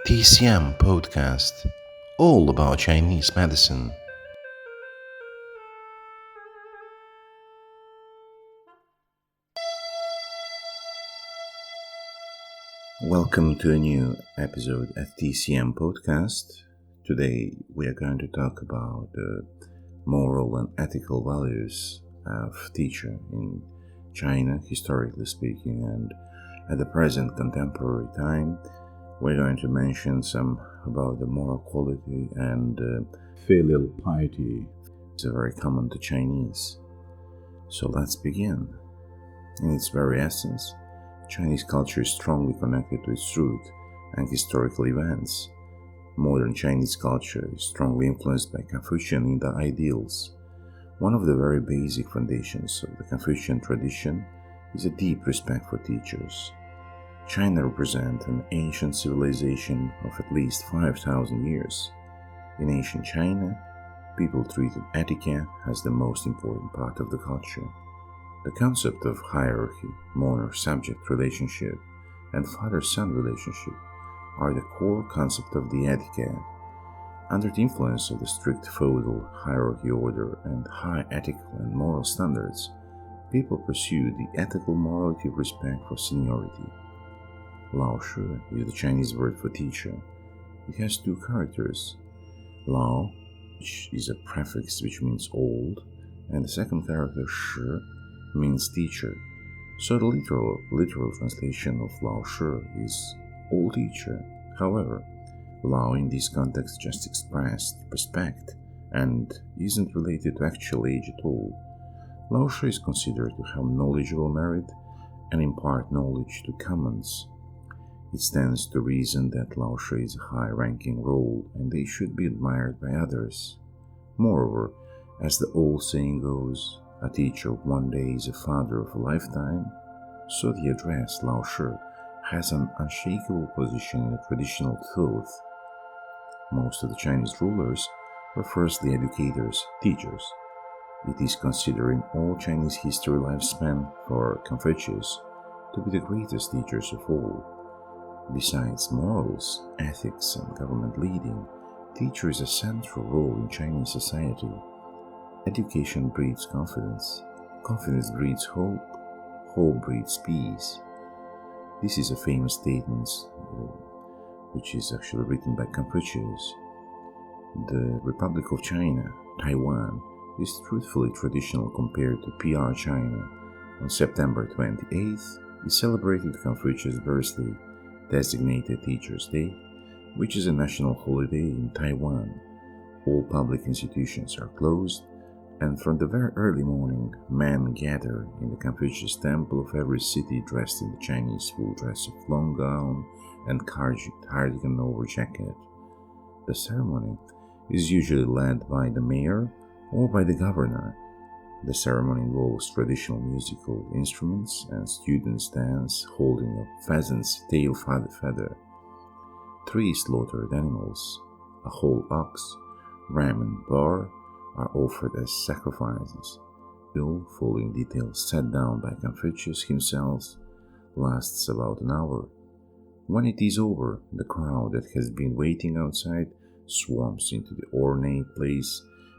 TCM podcast, all about Chinese medicine. Welcome to a new episode at TCM podcast. Today we are going to talk about the moral and ethical values of teacher in China, historically speaking, and at the present contemporary time. We're going to mention some about the moral quality and filial piety. It's very common to Chinese. So let's begin. In its very essence, Chinese culture is strongly connected to its root and historical events. Modern Chinese culture is strongly influenced by Confucian ideals. One of the very basic foundations of the Confucian tradition is a deep respect for teachers. China represents an ancient civilization of at least 5,000 years. In ancient China, people treated etiquette as the most important part of the culture. The concept of hierarchy, monarch-subject relationship, and father-son relationship are the core concept of the etiquette. Under the influence of the strict feudal hierarchy order and high ethical and moral standards, people pursued the ethical morality of respect for seniority. Lǎoshī is the Chinese word for teacher. It has two characters, Lao, which is a prefix which means old, and the second character, Shi, means teacher. So the literal translation of Lǎoshī is old teacher. However, Lao in this context just expressed respect and isn't related to actual age at all. Lǎoshī is considered to have knowledgeable merit and impart knowledge to commons. It stands to reason that Lǎoshī is a high-ranking role and they should be admired by others. Moreover, as the old saying goes, a teacher of one day is a father of a lifetime, so the address Lǎoshī has an unshakable position in the traditional thought. Most of the Chinese rulers were firstly educators, teachers. It is considered in all Chinese history lifespan for Confucius to be the greatest teachers of all. Besides morals, ethics, and government leading, teacher is a central role in Chinese society. Education breeds confidence. Confidence breeds hope. Hope breeds peace. This is a famous statement which is actually written by Confucius. The Republic of China, Taiwan, is truthfully traditional compared to PR China. On September 28th is celebrated Confucius' birthday, designated Teachers' Day, which is a national holiday in Taiwan. All public institutions are closed, and from the very early morning, men gather in the Confucius temple of every city dressed in the Chinese full dress of long gown and cardigan over jacket. The ceremony is usually led by the mayor or by the governor. The ceremony involves traditional musical instruments and students dance holding a pheasant's tail feather. 3 slaughtered animals, a whole ox, ram and boar, are offered as sacrifices. Bill, following details set down by Confucius himself, lasts about an hour. When it is over, the crowd that has been waiting outside swarms into the ornate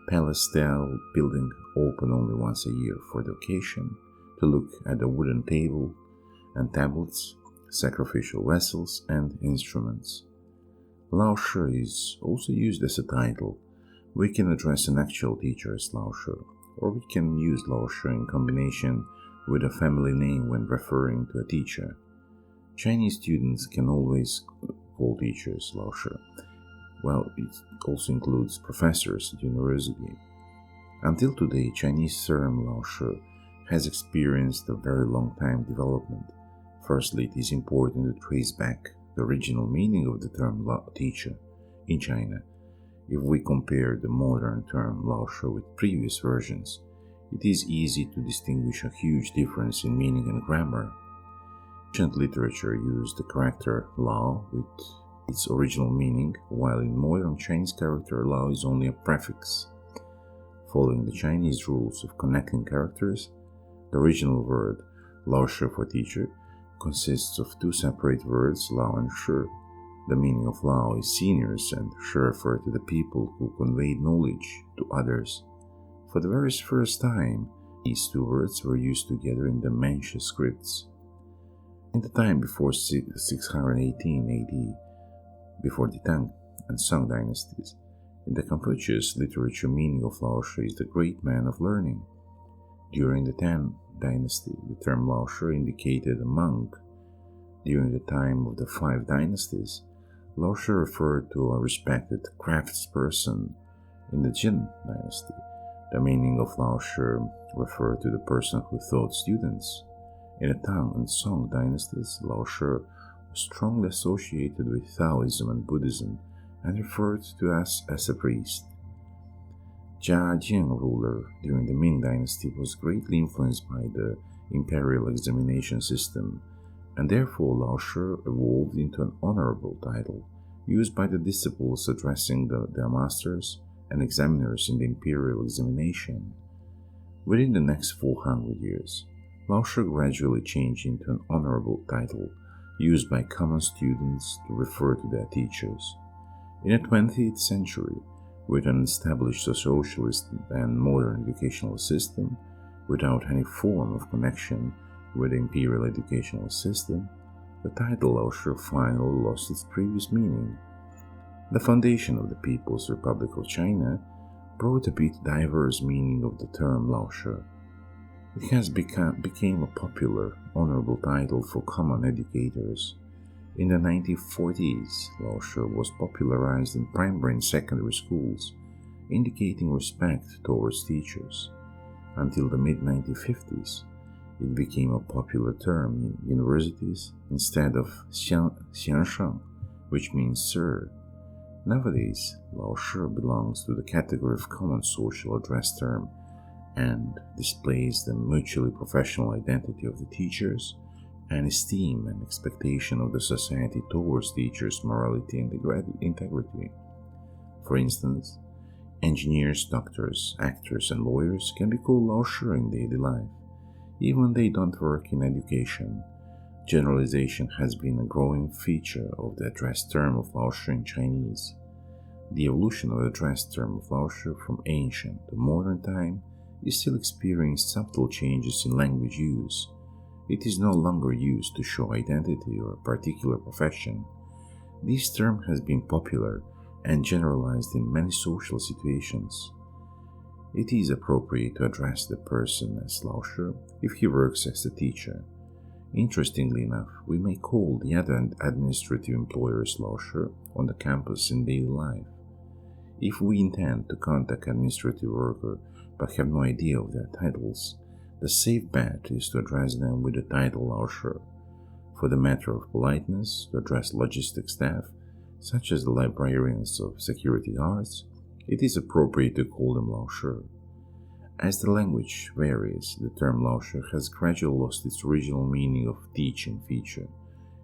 palace-style building open only once a year for the occasion to look at the wooden table and tablets, sacrificial vessels, and instruments. Lǎoshī is also used as a title. We can address an actual teacher as Lǎoshī, or we can use Lǎoshī in combination with a family name when referring to a teacher. Chinese students can always call teachers Lǎoshī. Well, it also includes professors at university. Until today, Chinese term Lǎoshī has experienced a very long time development. Firstly, it is important to trace back the original meaning of the term teacher in China. If we compare the modern term Lǎoshī with previous versions, it is easy to distinguish a huge difference in meaning and grammar. Ancient literature used the character Lao with its original meaning, while in modern Chinese character Lao is only a prefix. Following the Chinese rules of connecting characters, the original word Lǎoshī for teacher consists of 2 separate words, Lao and Shi. The meaning of Lao is seniors and should refer to the people who conveyed knowledge to others. For the very first time, these two words were used together in the Manchu scripts. In the time before 618 AD, before the Tang and Song dynasties, in the Confucius literature, meaning of Lǎoshī is the great man of learning. During the Tang dynasty, the term Lǎoshī indicated a monk. During the time of the 5 dynasties, Lǎoshī referred to a respected craftsperson. In the Jin dynasty, the meaning of Lǎoshī referred to the person who taught students. In the Tang and Song dynasties, Lǎoshī was strongly associated with Taoism and Buddhism and referred to as a priest. Jia Jing ruler during the Ming dynasty was greatly influenced by the imperial examination system, and therefore Lǎoshī evolved into an honorable title used by the disciples addressing their masters and examiners in the imperial examination. Within the next 400 years, Lǎoshī gradually changed into an honorable title used by common students to refer to their teachers. In the 20th century, with an established socialist and modern educational system, without any form of connection with the imperial educational system, the title Lǎoshī finally lost its previous meaning. The foundation of the People's Republic of China brought a bit diverse meaning of the term Lǎoshī. It has became a popular, honorable title for common educators. In the 1940s, Lǎoshī was popularized in primary and secondary schools, indicating respect towards teachers. Until the mid-1950s, it became a popular term in universities instead of xiansheng, which means sir. Nowadays, Lǎoshī belongs to the category of common social address term and displays the mutually professional identity of the teachers and esteem and expectation of the society towards teachers' morality and integrity. For instance, engineers, doctors, actors, and lawyers can be called Lǎoshī in daily life, even when they don't work in education. Generalization has been a growing feature of the address term of Lǎoshī in Chinese. The evolution of the address term of Lǎoshī from ancient to modern time is still experiencing subtle changes in language use. It is no longer used to show identity or a particular profession. This term has been popular and generalized in many social situations. It is appropriate to address the person as Lǎoshī if he works as a teacher. Interestingly enough, we may call the other administrative employers Lǎoshī on the campus in daily life. If we intend to contact an administrative worker but have no idea of their titles, the safe bet is to address them with the title Lǎoshī. For the matter of politeness, to address logistics staff, such as the librarians of security guards, it is appropriate to call them Lǎoshī. As the language varies, the term Lǎoshī has gradually lost its original meaning of teaching feature.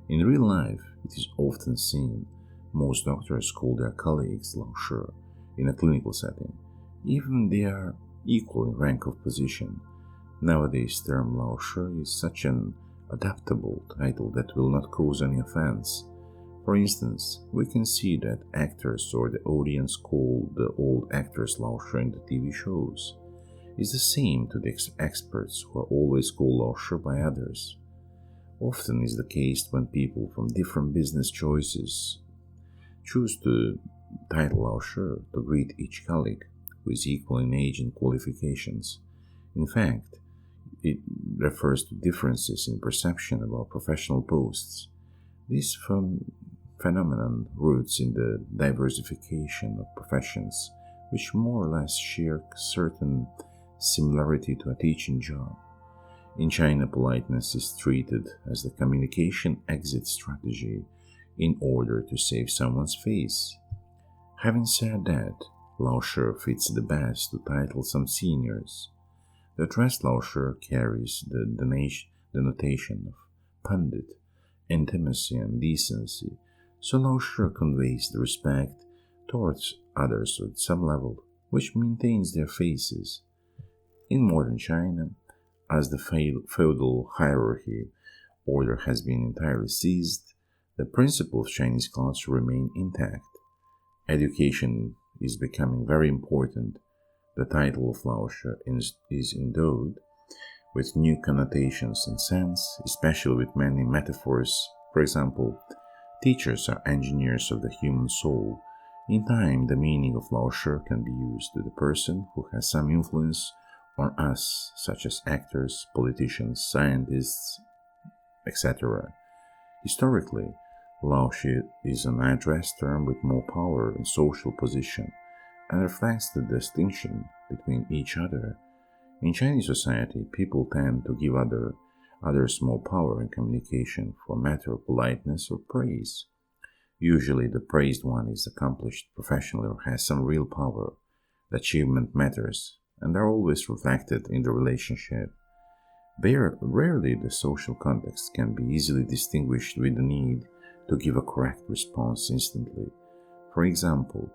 In real life, it is often seen. Most doctors call their colleagues Lǎoshī in a clinical setting, even they are equal in rank of position. Nowadays, the term Lǎoshī is such an adaptable title that will not cause any offense. For instance, we can see that actors or the audience call the old actors Lǎoshī in the TV shows. It's the same to the experts who are always called Lǎoshī by others. Often is the case when people from different business choices choose to title Lǎoshī to greet each colleague who is equal in age and qualifications. In fact, it refers to differences in perception about professional posts. This phenomenon roots in the diversification of professions, which more or less share certain similarity to a teaching job. In China, politeness is treated as the communication exit strategy in order to save someone's face. Having said that, Lǎoshī fits the best to title some seniors. The address Lǎoshī carries the notation of pundit, intimacy, and decency, so Lǎoshī conveys the respect towards others at some level, which maintains their faces. In modern China, as the feudal hierarchy order has been entirely seized, the principles of Chinese culture remain intact. Education is becoming very important. The title of Lǎoshī is endowed with new connotations and sense, especially with many metaphors. For example, teachers are engineers of the human soul. In time, the meaning of Lǎoshī can be used to the person who has some influence on us, such as actors, politicians, scientists, etc. Historically, Lǎoshī is an address term with more power and social position, and reflects the distinction between each other. In Chinese society, people tend to give others more power in communication for a matter of politeness or praise. Usually the praised one is accomplished professionally or has some real power. The achievement matters, and are always reflected in the relationship. Rarely the social context can be easily distinguished with the need to give a correct response instantly. For example,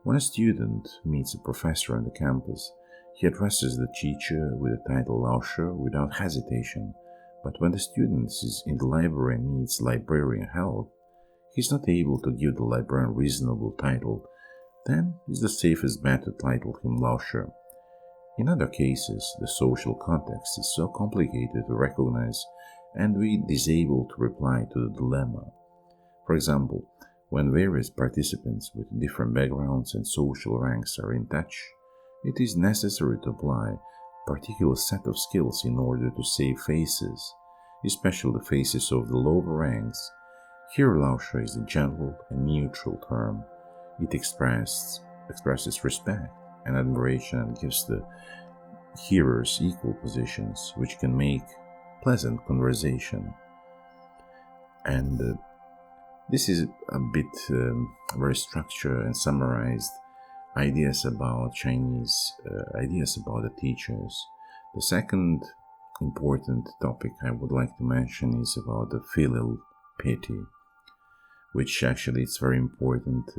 when a student meets a professor on the campus, he addresses the teacher with the title Lǎoshī without hesitation, but when the student is in the library and needs librarian help, he is not able to give the librarian a reasonable title. Then it is the safest bet to title him Lǎoshī. In other cases, the social context is so complicated to recognize and we disable to reply to the dilemma. For example, when various participants with different backgrounds and social ranks are in touch, it is necessary to apply a particular set of skills in order to save faces, especially the faces of the lower ranks. Here Lǎoshī is a gentle and neutral term. It expresses respect and admiration and gives the hearers equal positions, which can make pleasant conversation. And this is a bit very structured and summarized ideas about Chinese, ideas about the teachers. The second important topic I would like to mention is about the filial piety, which actually is very important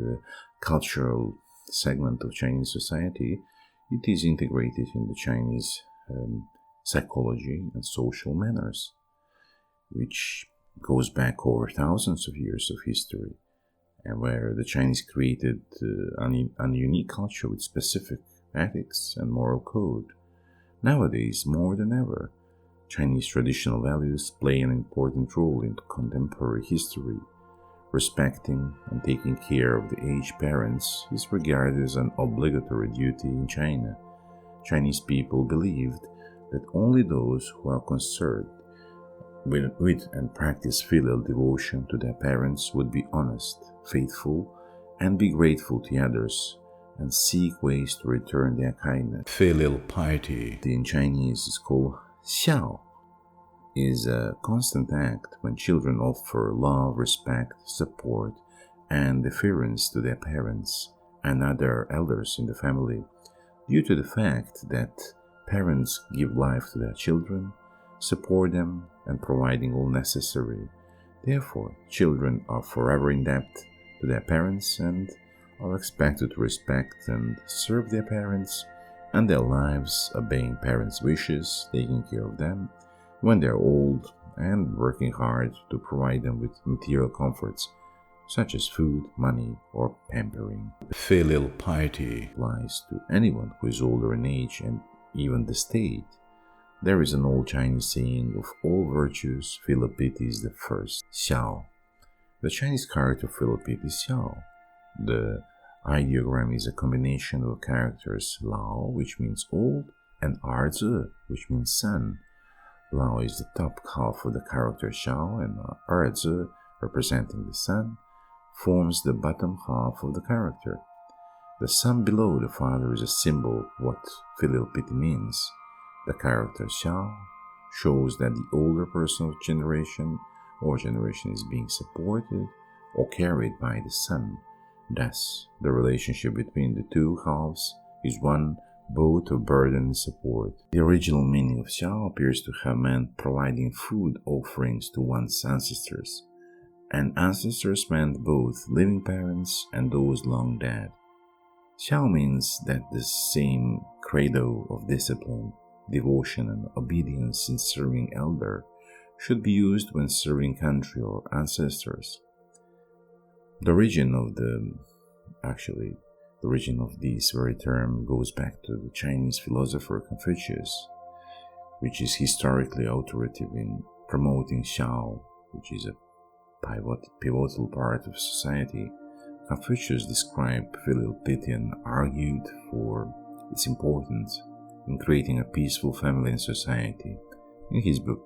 cultural segment of Chinese society. It is integrated in the Chinese psychology and social manners, which goes back over thousands of years of history, and where the Chinese created a unique culture with specific ethics and moral code. Nowadays, more than ever, Chinese traditional values play an important role in contemporary history. Respecting and taking care of the aged parents is regarded as an obligatory duty in China. Chinese people believed that only those who are concerned with and practice filial devotion to their parents would be honest, faithful, and be grateful to others, and seek ways to return their kindness. Filial piety In Chinese is called xiao, is a constant act when children offer love, respect, support, and deference to their parents and other elders in the family, due to the fact that parents give life to their children, support them, and providing all necessary. Therefore, children are forever in debt to their parents and are expected to respect and serve their parents and their lives, obeying parents' wishes, taking care of them when they're old, and working hard to provide them with material comforts such as food, money, or pampering. Filial piety Applies to anyone who is older in age and even the state. There is an old Chinese saying, of all virtues, filial piety is the first, xiao. The Chinese character filial piety is xiao. The ideogram is a combination of characters Lao, which means old, and Erzi, which means son. Lao is the top half of the character xiao, and Erzi, representing the sun, forms the bottom half of the character. The son below the father is a symbol of what filial piety means. The character xiao shows that the older person of generation is being supported or carried by the son. Thus, the relationship between the two halves is one both of burden and support. The original meaning of xiao appears to have meant providing food offerings to one's ancestors, and ancestors meant both living parents and those long dead. Xiao means that the same credo of discipline, devotion, and obedience in serving elder should be used when serving country or ancestors. The origin of this very term goes back to the Chinese philosopher Confucius, which is historically authoritative in promoting Xiao, which is a pivotal part of society. Confucius described filial piety and argued for its importance in creating a peaceful family and society. In his book,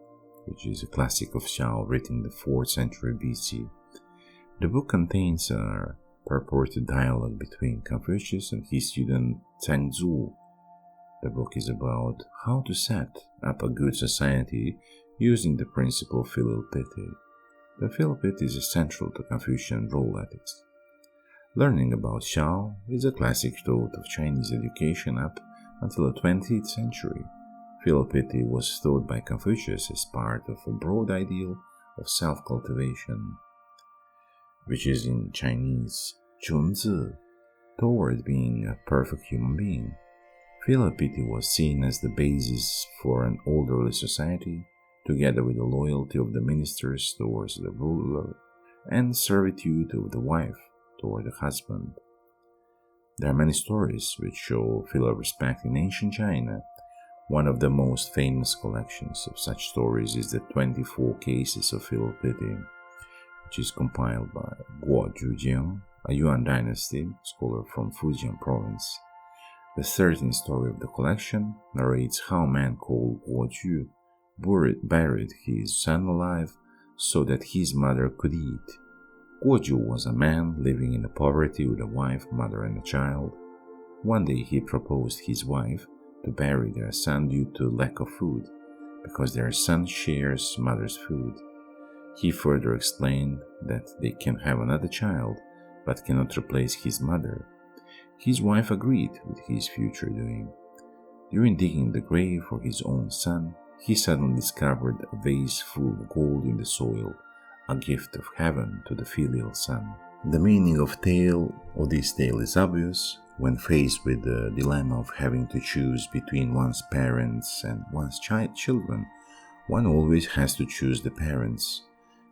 which is a classic of Xiao written in the 4th century BC, the book contains a purported dialogue between Confucius and his student Zhangzu. The book is about how to set up a good society using the principle of filial piety. The filial piety is essential to Confucian role ethics. Learning about Xiao is a classic thought of Chinese education up until the 20th century. Filial piety was thought by Confucius as part of a broad ideal of self-cultivation, which is in Chinese 君子, toward being a perfect human being. Filial piety was seen as the basis for an orderly society, together with the loyalty of the ministers towards the ruler and servitude of the wife toward the husband. There are many stories which show filial respect in ancient China. One of the most famous collections of such stories is the 24 Cases of Filial Piety, which is compiled by Guo Zhujiang, a Yuan dynasty scholar from Fujian province. The 13th story of the collection narrates how a man called Guo Ju buried his son alive so that his mother could eat. Guo Ju was a man living in poverty with a wife, mother, and a child. One day he proposed his wife to bury their son due to lack of food, because their son shares mother's food. He further explained that they can have another child, but cannot replace his mother. His wife agreed with his future doing. During digging the grave for his own son, he suddenly discovered a vase full of gold in the soil, a gift of heaven to the filial son. The meaning of this tale is obvious. When faced with the dilemma of having to choose between one's parents and one's children, one always has to choose the parents.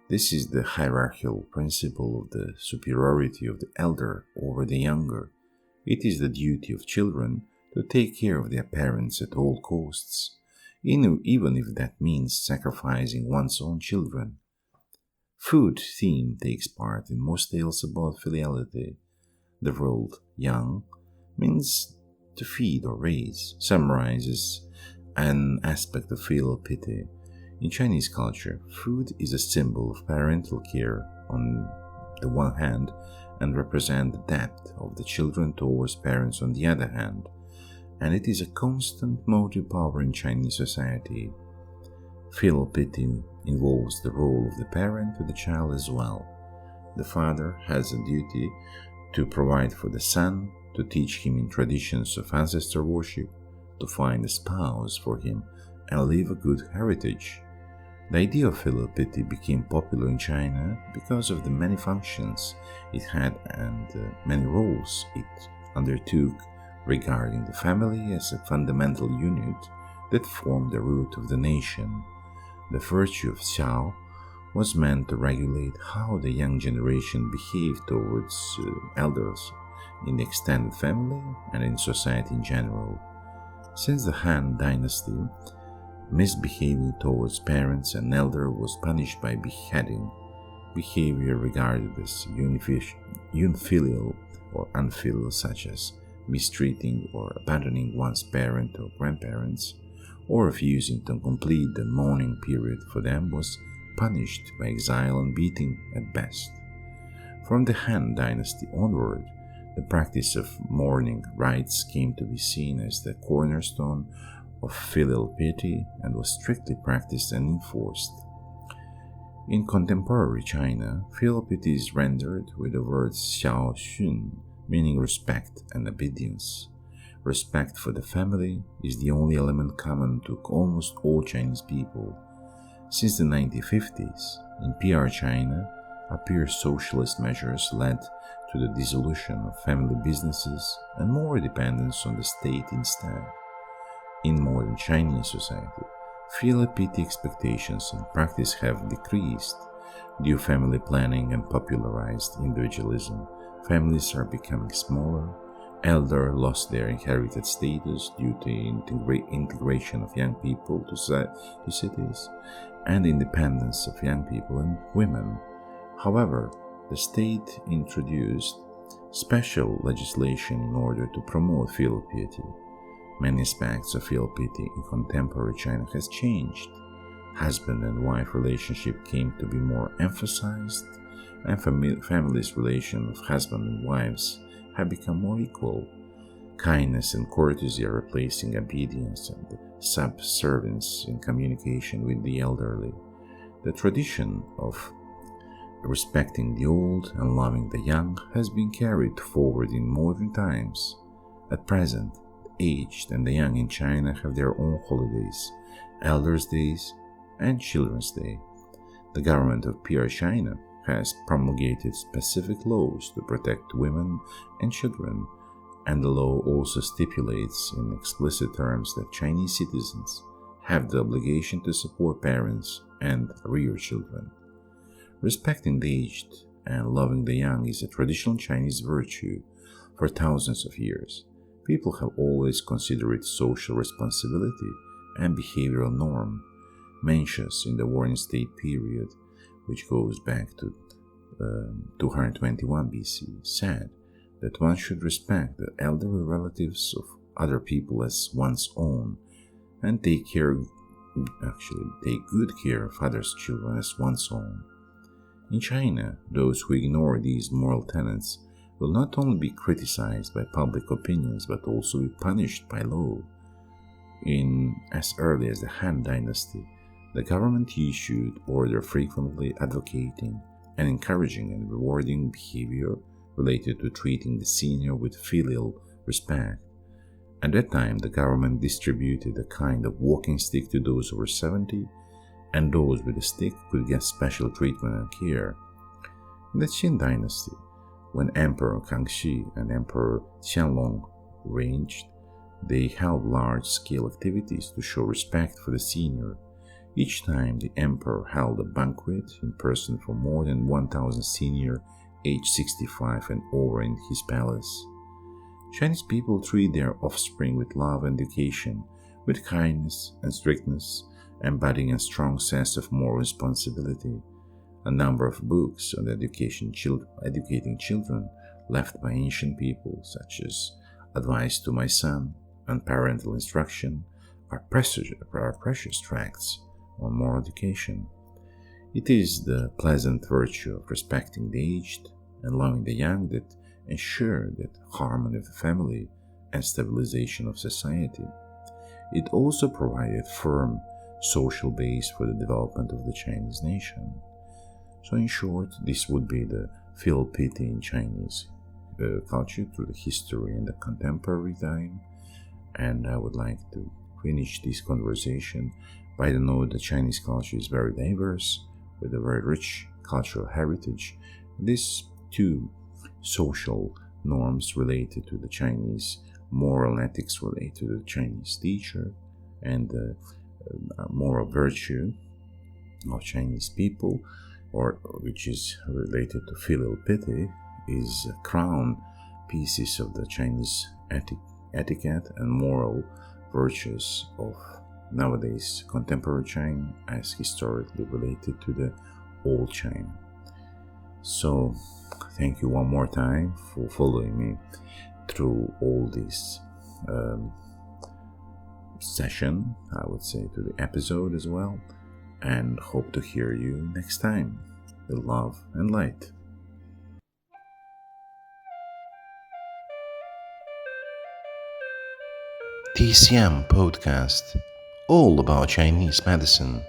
This is the hierarchical principle of the superiority of the elder over the younger. It is the duty of children to take care of their parents at all costs, even if that means sacrificing one's own children. Food theme takes part in most tales about filiality. The word yang means to feed or raise, summarizes an aspect of filial piety. In Chinese culture, food is a symbol of parental care on the one hand and represents the debt of the children towards parents on the other hand, and it is a constant motive power in Chinese society. Filial piety involves the role of the parent to the child as well. The father has a duty to provide for the son, to teach him in traditions of ancestor worship, to find a spouse for him, and leave a good heritage. The idea of filial piety became popular in China because of the many functions it had and many roles it undertook regarding the family as a fundamental unit that formed the root of the nation. The virtue of Xiao was meant to regulate how the young generation behaved towards elders in the extended family and in society in general. Since the Han Dynasty, misbehaving towards parents and elder was punished by beheading. Behavior regarded as unfilial or unfilial, such as mistreating or abandoning one's parent or grandparents, or refusing to complete the mourning period for them, was punished by exile and beating at best. From the Han Dynasty onward, the practice of mourning rites came to be seen as the cornerstone of filial piety and was strictly practiced and enforced. In contemporary China, filial piety is rendered with the word xiaoxun, meaning respect and obedience. Respect for the family is the only element common to almost all Chinese people. Since the 1950s, in PR China, appear socialist measures led to the dissolution of family businesses and more dependence on the state instead. In modern Chinese society, filial piety expectations and practice have decreased. Due family planning and popularized individualism, families are becoming smaller. Elder lost their inherited status due to integration of young people to cities and independence of young people and women. However, the state introduced special legislation in order to promote filial piety. Many aspects of filial piety in contemporary China has changed. Husband and wife relationship came to be more emphasized, and families' relation of husband and wives have become more equal. Kindness and courtesy are replacing obedience and subservience in communication with the elderly. The tradition of respecting the old and loving the young has been carried forward in modern times. At present, the aged and the young in China have their own holidays, Elders' Days and Children's Day. The government of PR China has promulgated specific laws to protect women and children, and the law also stipulates in explicit terms that Chinese citizens have the obligation to support parents and rear children. Respecting the aged and loving the young is a traditional Chinese virtue for thousands of years. People have always considered it social responsibility and behavioral norm. Mencius in the Warring State period, which goes back to 221 BC, said that one should respect the elderly relatives of other people as one's own and take good care of others' children as one's own. In China, those who ignore these moral tenets will not only be criticized by public opinions but also be punished by law. In as early as the Han Dynasty, the government issued orders frequently advocating and encouraging and rewarding behavior related to treating the senior with filial respect. At that time, the government distributed a kind of walking stick to those over 70, and those with a stick could get special treatment and care. In the Qin Dynasty, when Emperor Kangxi and Emperor Qianlong reigned, they held large-scale activities to show respect for the senior. Each time, the emperor held a banquet in person for more than 1,000 senior aged 65 and over in his palace. Chinese people treat their offspring with love and education, with kindness and strictness, embodying a strong sense of moral responsibility. A number of books on educating children left by ancient people, such as Advice to My Son and Parental Instruction, are precious tracts on moral education. It is the pleasant virtue of respecting the aged and loving the young that ensure the harmony of the family and stabilization of society. It also provided firm social base for the development of the Chinese nation. So in short, this would be the filial piety in Chinese culture through the history and the contemporary time. And I would like to finish this conversation by the note that Chinese culture is very diverse, with a very rich cultural heritage. These two social norms related to the Chinese moral ethics related to the Chinese teacher and the moral virtue of Chinese people, or which is related to filial piety, is crown pieces of the Chinese etiquette and moral virtues of nowadays contemporary China as historically related to the old China. So thank you one more time for following me through all this session, I would say, to the episode as well, and hope to hear you next time. With love and light. TCM Podcast, all about Chinese medicine.